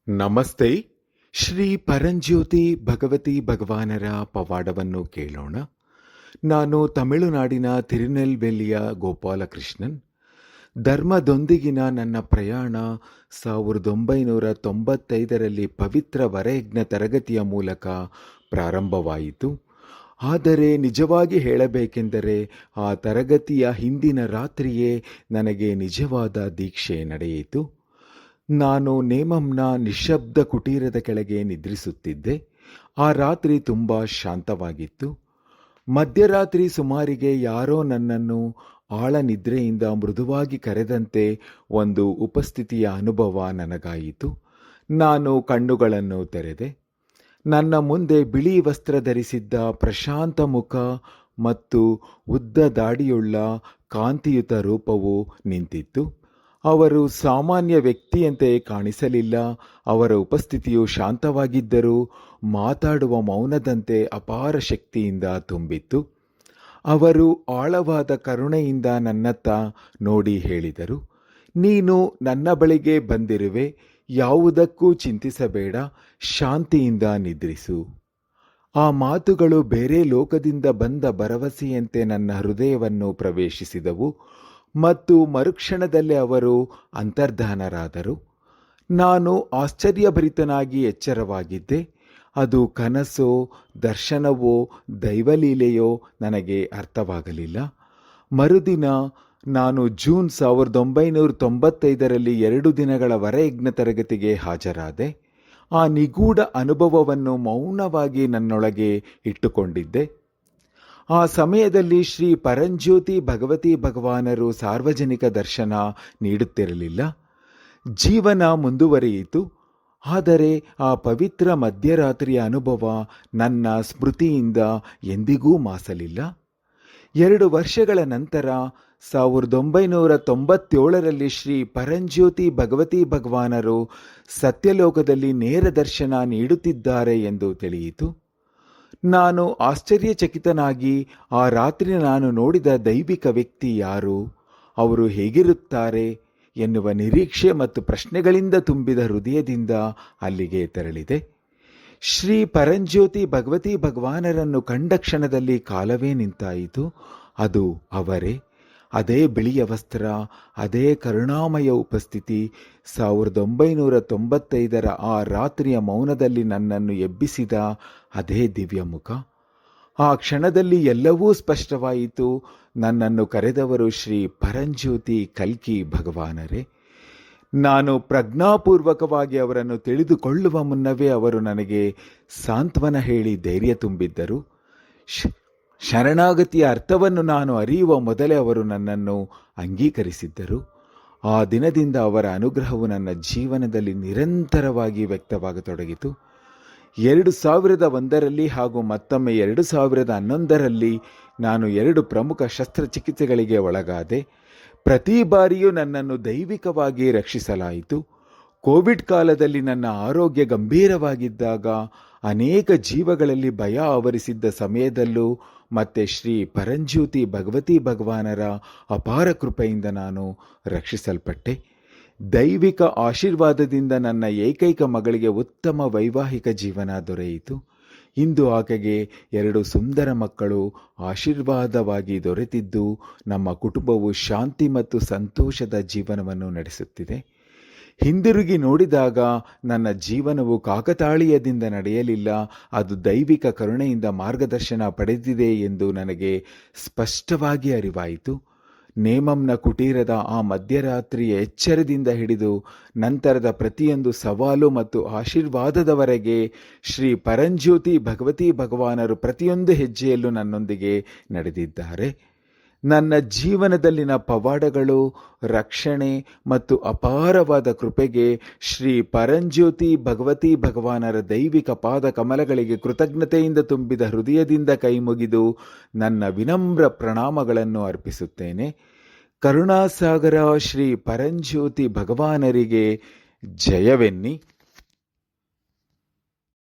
ನಮಸ್ತೆ. ಶ್ರೀ ಪರಂಜ್ಯೋತಿ ಭಗವತಿ ಭಗವಾನರ ಪವಾಡವನ್ನು ಕೇಳೋಣ. ನಾನು ತಮಿಳುನಾಡಿನ ತಿರುನೆಲ್ವೇಲಿಯ ಗೋಪಾಲಕೃಷ್ಣನ್. ಧರ್ಮದೊಂದಿಗಿನ ನನ್ನ ಪ್ರಯಾಣ 1995ರಲ್ಲಿ ಪವಿತ್ರ ವರಯಜ್ಞ ತರಗತಿಯ ಮೂಲಕ ಪ್ರಾರಂಭವಾಯಿತು. ಆದರೆ ನಿಜವಾಗಿ ಹೇಳಬೇಕೆಂದರೆ ಆ ತರಗತಿಯ ಹಿಂದಿನ ರಾತ್ರಿಯೇ ನನಗೆ ನಿಜವಾದ ದೀಕ್ಷೆ ನಡೆಯಿತು. ನಾನು ನೇಮಂನ ನಿಶ್ಶಬ್ದ ಕುಟೀರದ ಕೆಳಗೆ ನಿದ್ರಿಸುತ್ತಿದ್ದೆ. ಆ ರಾತ್ರಿ ತುಂಬ ಶಾಂತವಾಗಿತ್ತು. ಮಧ್ಯರಾತ್ರಿ ಸುಮಾರಿಗೆ ಯಾರೋ ನನ್ನನ್ನು ಆಳ ನಿದ್ರೆಯಿಂದ ಮೃದುವಾಗಿ ಕರೆದಂತೆ ಒಂದು ಉಪಸ್ಥಿತಿಯ ಅನುಭವ ನನಗಾಯಿತು. ನಾನು ಕಣ್ಣುಗಳನ್ನು ತೆರೆದೆ. ನನ್ನ ಮುಂದೆ ಬಿಳಿ ವಸ್ತ್ರ ಧರಿಸಿದ್ದ ಪ್ರಶಾಂತ ಮುಖ ಮತ್ತು ಉದ್ದ ದಾಡಿಯುಳ್ಳ ಕಾಂತಿಯುತ ರೂಪವು ನಿಂತಿತ್ತು. ಅವರು ಸಾಮಾನ್ಯ ವ್ಯಕ್ತಿಯಂತೆ ಕಾಣಿಸಲಿಲ್ಲ. ಅವರ ಉಪಸ್ಥಿತಿಯು ಶಾಂತವಾಗಿದ್ದರೂ ಮಾತಾಡುವ ಮೌನದಂತೆ ಅಪಾರ ಶಕ್ತಿಯಿಂದ ತುಂಬಿತ್ತು. ಅವರು ಆಳವಾದ ಕರುಣೆಯಿಂದ ನನ್ನತ್ತ ನೋಡಿ ಹೇಳಿದರು, ನೀನು ನನ್ನ ಬಳಿಗೆ ಬಂದಿರುವೆ, ಯಾವುದಕ್ಕೂ ಚಿಂತಿಸಬೇಡ, ಶಾಂತಿಯಿಂದ ನಿದ್ರಿಸು. ಆ ಮಾತುಗಳು ಬೇರೆ ಲೋಕದಿಂದ ಬಂದ ಭರವಸೆಯಂತೆ ನನ್ನ ಹೃದಯವನ್ನು ಪ್ರವೇಶಿಸಿದವು ಮತ್ತು ಮರುಕ್ಷಣದಲ್ಲೇ ಅವರು ಅಂತರ್ಧಾನರಾದರು. ನಾನು ಆಶ್ಚರ್ಯಭರಿತನಾಗಿ ಎಚ್ಚರವಾಗಿದ್ದೆ. ಅದು ಕನಸೋ ದರ್ಶನವೋ ದೈವಲೀಲೆಯೋ ನನಗೆ ಅರ್ಥವಾಗಲಿಲ್ಲ. ಮರುದಿನ ನಾನು ಜೂನ್ 1995ರಲ್ಲಿ 2 ದಿನಗಳ ವರಯಜ್ಞ ತರಗತಿಗೆ ಹಾಜರಾದೆ. ಆ ನಿಗೂಢ ಅನುಭವವನ್ನು ಮೌನವಾಗಿ ನನ್ನೊಳಗೆ ಇಟ್ಟುಕೊಂಡಿದ್ದೆ. ಆ ಸಮಯದಲ್ಲಿ ಶ್ರೀ ಪರಂಜ್ಯೋತಿ ಭಗವತಿ ಭಗವಾನರು ಸಾರ್ವಜನಿಕ ದರ್ಶನ ನೀಡುತ್ತಿರಲಿಲ್ಲ. ಜೀವನ ಮುಂದುವರಿಯಿತು. ಆದರೆ ಆ ಪವಿತ್ರ ಮಧ್ಯರಾತ್ರಿಯ ಅನುಭವ ನನ್ನ ಸ್ಮೃತಿಯಿಂದ ಎಂದಿಗೂ ಮಾಸಲಿಲ್ಲ. 2 ವರ್ಷಗಳ ನಂತರ 1997ರಲ್ಲಿ ಶ್ರೀ ಪರಂಜ್ಯೋತಿ ಭಗವತಿ ಭಗವಾನರು ಸತ್ಯಲೋಕದಲ್ಲಿ ನೇರ ದರ್ಶನ ನೀಡುತ್ತಿದ್ದಾರೆ ಎಂದು ತಿಳಿಯಿತು. ನಾನು ಆಶ್ಚರ್ಯಚಕಿತನಾಗಿ ಆ ರಾತ್ರಿ ನಾನು ನೋಡಿದ ದೈವಿಕ ವ್ಯಕ್ತಿ ಯಾರು, ಅವರು ಹೇಗಿರುತ್ತಾರೆ ಎನ್ನುವ ನಿರೀಕ್ಷೆ ಮತ್ತು ಪ್ರಶ್ನೆಗಳಿಂದ ತುಂಬಿದ ಹೃದಯದಿಂದ ಅಲ್ಲಿಗೆ ತೆರಳಿದೆ. ಶ್ರೀ ಪರಂಜ್ಯೋತಿ ಭಗವತಿ ಭಗವಾನರನ್ನು ಕಂಡ ಕ್ಷಣದಲ್ಲಿ ಕಾಲವೇ ನಿಂತಾಯಿತು. ಅದು ಅವರೇ. ಅದೇ ಬಿಳಿಯ ವಸ್ತ್ರ, ಅದೇ ಕರುಣಾಮಯ ಉಪಸ್ಥಿತಿ, 1995ರ ಆ ರಾತ್ರಿಯ ಮೌನದಲ್ಲಿ ನನ್ನನ್ನು ಎಬ್ಬಿಸಿದ ಅದೇ ದಿವ್ಯ ಮುಖ. ಆ ಕ್ಷಣದಲ್ಲಿ ಎಲ್ಲವೂ ಸ್ಪಷ್ಟವಾಯಿತು. ನನ್ನನ್ನು ಕರೆದವರು ಶ್ರೀ ಪರಂಜ್ಯೋತಿ ಕಲ್ಕಿ ಭಗವಾನರೇ. ನಾನು ಪ್ರಜ್ಞಾಪೂರ್ವಕವಾಗಿ ಅವರನ್ನು ತಿಳಿದುಕೊಳ್ಳುವ ಮುನ್ನವೇ ಅವರು ನನಗೆ ಸಾಂತ್ವನ ಹೇಳಿ ಧೈರ್ಯ ತುಂಬಿದ್ದರು. ಶರಣಾಗತಿಯ ಅರ್ಥವನ್ನು ನಾನು ಅರಿಯುವ ಮೊದಲೇ ಅವರು ನನ್ನನ್ನು ಅಂಗೀಕರಿಸಿದ್ದರು. ಆ ದಿನದಿಂದ ಅವರ ಅನುಗ್ರಹವು ನನ್ನ ಜೀವನದಲ್ಲಿ ನಿರಂತರವಾಗಿ ವ್ಯಕ್ತವಾಗತೊಡಗಿತು. 2001ರಲ್ಲಿ ಹಾಗೂ ಮತ್ತೊಮ್ಮೆ 2011ರಲ್ಲಿ ನಾನು 2 ಪ್ರಮುಖ ಶಸ್ತ್ರಚಿಕಿತ್ಸೆಗಳಿಗೆ ಒಳಗಾದೆ. ಪ್ರತಿ ಬಾರಿಯೂ ನನ್ನನ್ನು ದೈವಿಕವಾಗಿ ರಕ್ಷಿಸಲಾಯಿತು. ಕೋವಿಡ್ ಕಾಲದಲ್ಲಿ ನನ್ನ ಆರೋಗ್ಯ ಗಂಭೀರವಾಗಿದ್ದಾಗ, ಅನೇಕ ಜೀವಗಳಲ್ಲಿ ಭಯ ಆವರಿಸಿದ್ದ ಸಮಯದಲ್ಲೂ ಮತ್ತೆ ಶ್ರೀ ಪರಂಜ್ಯೋತಿ ಭಗವತಿ ಭಗವಾನರ ಅಪಾರ ಕೃಪೆಯಿಂದ ನಾನು ರಕ್ಷಿಸಲ್ಪಟ್ಟೆ. ದೈವಿಕ ಆಶೀರ್ವಾದದಿಂದ ನನ್ನ ಏಕೈಕ ಮಗಳಿಗೆ ಉತ್ತಮ ವೈವಾಹಿಕ ಜೀವನ ದೊರೆಯಿತು. ಇಂದು ಆಕೆಗೆ 2 ಸುಂದರ ಮಕ್ಕಳು ಆಶೀರ್ವಾದವಾಗಿ ದೊರೆತಿದ್ದು, ನಮ್ಮ ಕುಟುಂಬವು ಶಾಂತಿ ಮತ್ತು ಸಂತೋಷದ ಜೀವನವನ್ನು ನಡೆಸುತ್ತಿದೆ. ಹಿಂದಿರುಗಿ ನೋಡಿದಾಗ ನನ್ನ ಜೀವನವು ಕಾಕತಾಳೀಯದಿಂದ ನಡೆಯಲಿಲ್ಲ, ಅದು ದೈವಿಕ ಕರುಣೆಯಿಂದ ಮಾರ್ಗದರ್ಶನ ಪಡೆದಿದೆ ಎಂದು ನನಗೆ ಸ್ಪಷ್ಟವಾಗಿ ಅರಿವಾಯಿತು. ನೇಮಂನ ಕುಟೀರದ ಆ ಮಧ್ಯರಾತ್ರಿಯ ಎಚ್ಚರದಿಂದ ಹಿಡಿದು ನಂತರದ ಪ್ರತಿಯೊಂದು ಸವಾಲು ಮತ್ತು ಆಶೀರ್ವಾದದವರೆಗೆ ಶ್ರೀ ಪರಂಜ್ಯೋತಿ ಭಗವತಿ ಭಗವಾನರು ಪ್ರತಿಯೊಂದು ಹೆಜ್ಜೆಯಲ್ಲೂ ನನ್ನೊಂದಿಗೆ ನಡೆದಿದ್ದಾರೆ. ನನ್ನ ಜೀವನದಲ್ಲಿನ ಪವಾಡಗಳು, ರಕ್ಷಣೆ ಮತ್ತು ಅಪಾರವಾದ ಕೃಪೆಗೆ ಶ್ರೀ ಪರಂಜ್ಯೋತಿ ಭಗವತಿ ಭಗವಾನರ ದೈವಿಕ ಪಾದ ಕಮಲಗಳಿಗೆ ಕೃತಜ್ಞತೆಯಿಂದ ತುಂಬಿದ ಹೃದಯದಿಂದ ಕೈಮುಗಿದು ನನ್ನ ವಿನಮ್ರ ಪ್ರಣಾಮಗಳನ್ನು ಅರ್ಪಿಸುತ್ತೇನೆ. ಕರುಣಾಸಾಗರ ಶ್ರೀ ಪರಂಜ್ಯೋತಿ ಭಗವಾನರಿಗೆ ಜಯವೆನ್ನಿ.